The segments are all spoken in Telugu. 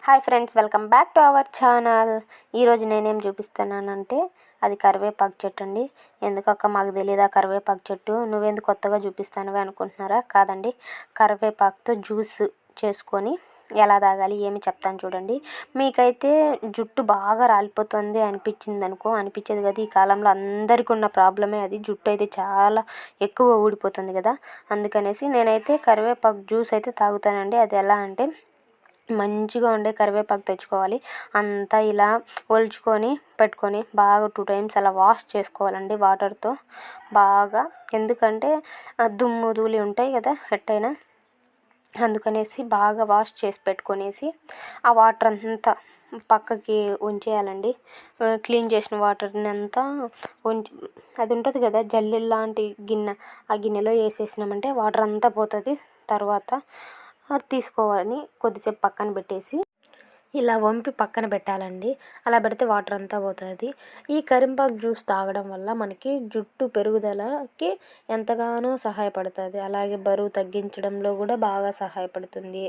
Hi friends, welcome back to our channel. ఈరోజు నేనేం చూపిస్తున్నానంటే అది కరివేపాకు చెట్టు అండి. ఎందుకక్క మాకు తెలియదా కరివేపాకు చెట్టు, నువ్వెందుకు కొత్తగా చూపిస్తానవే అనుకుంటున్నారా? కాదండి, కరివేపాకుతో జ్యూస్ చేసుకొని ఎలా తాగాలి ఏమి చెప్తాను చూడండి. మీకైతే జుట్టు బాగా రాలిపోతుంది అనిపించేది కదా. ఈ కాలంలో అందరికీ ఉన్న ప్రాబ్లమే అది. జుట్టు అయితే చాలా ఎక్కువ ఊడిపోతుంది కదా. అందుకనేసి నేనైతే కరివేపాకు జ్యూస్ అయితే తాగుతానండి. అది ఎలా అంటే మంచిగా ఉండే కరివేపాకు తెచ్చుకోవాలి. అంతా ఇలా ఒలుచుకొని పెట్టుకొని బాగా 2 టైమ్స్ అలా వాష్ చేసుకోవాలండి వాటర్తో బాగా. ఎందుకంటే దుమ్ము ధూళి ఉంటాయి కదా ఎట్టయినా, అందుకనేసి బాగా వాష్ చేసి పెట్టుకొనేసి ఆ వాటర్ అంతా పక్కకి ఉంచేయాలండి. క్లీన్ చేసిన వాటర్ని అంతా అది ఉంటుంది కదా జల్లెడ లాంటి గిన్నె, ఆ గిన్నెలో వేసేసినామంటే వాటర్ అంతా పోతుంది. తర్వాత అది తీసుకోవాలని కొద్దిసేపు పక్కన పెట్టేసి ఇలా వంపి పక్కన పెట్టాలండి. అలా పెడితే వాటర్ అంతా పోతుంది. ఈ కరింపాకు జ్యూస్ తాగడం వల్ల మనకి జుట్టు పెరుగుదలకి ఎంతగానో సహాయపడుతుంది. అలాగే బరువు తగ్గించడంలో కూడా బాగా సహాయపడుతుంది.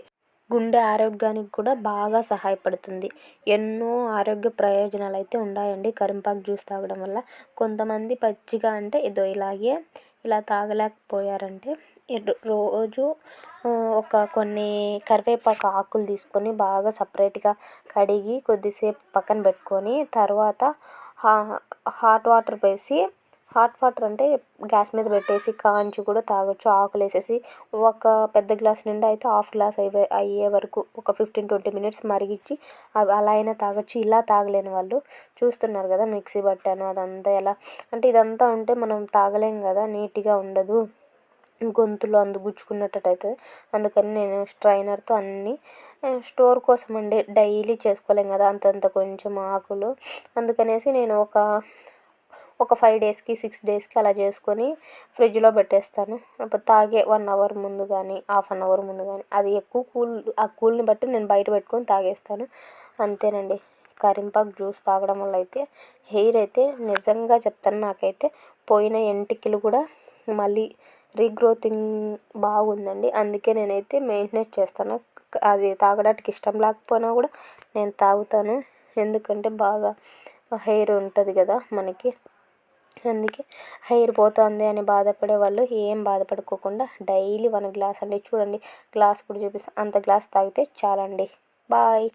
గుండె ఆరోగ్యానికి కూడా బాగా సహాయపడుతుంది. ఎన్నో ఆరోగ్య ప్రయోజనాలు అయితే ఉన్నాయండి కరింపాకు జ్యూస్ తాగడం వల్ల. కొంతమంది పచ్చిగా అంటే ఇలా తాగలేకపోయారంటే రోజు కొన్ని కరివేపాకు ఆకులు తీసుకొని బాగా సపరేట్గా కడిగి కొద్దిసేపు పక్కన పెట్టుకొని తర్వాత హాట్ వాటర్ అంటే గ్యాస్ మీద పెట్టేసి కాంచి కూడా తాగొచ్చు. ఆకులు వేసేసి ఒక పెద్ద గ్లాస్ నిండా అయితే హాఫ్ గ్లాస్ అయ్యే వరకు ఒక 15-20 మినిట్స్ మరిగించి అవి అలా అయినా తాగొచ్చు. ఇలా తాగలేని వాళ్ళు చూస్తున్నారు కదా, మిక్సీ పట్టాను అదంతా ఎలా అంటే ఇదంతా ఉంటే మనం తాగలేం కదా, నీట్గా ఉండదు, గొంతులో గుచ్చుకున్నట్టు అవుతుంది. అందుకని నేను స్ట్రైనర్తో అన్నీ స్టోర్ కోసం అండి, డైలీ చేసుకోలేం కదా అంతంత కొంచెం ఆకులు. అందుకనేసి నేను ఒక 5 డేస్కి 6 డేస్కి అలా చేసుకొని ఫ్రిడ్జ్లో పెట్టేస్తాను. అప్పుడు తాగే 1 అవర్ ముందు కానీ హాఫ్ అన్ అవర్ ముందు కానీ అది ఎక్కువ ఆ కూల్ని బట్టి నేను బయట పెట్టుకొని తాగేస్తాను. అంతేనండి. కరింపాకు జ్యూస్ తాగడం వల్ల అయితే హెయిర్ అయితే నిజంగా చెప్తాను, నాకైతే పోయిన ఎంటికలు కూడా మళ్ళీ రీగ్రోతింగ్ బాగుందండి. అందుకే నేనైతే మెయింటెనెన్స్ చేస్తాను. అది తాగడానికి ఇష్టం లేకపోయినా కూడా నేను తాగుతాను. ఎందుకంటే బాగా హెయిర్ ఉంటుంది కదా మనకి. అందుకే హెయిర్ పోతుంది అని బాధపడే వాళ్ళు ఏం బాధపడుకోకుండా డైలీ 1 గ్లాస్ అండి, చూడండి గ్లాస్ కూడా చూపిస్తాను, అంత గ్లాస్ తాగితే చాలండి. బాయ్.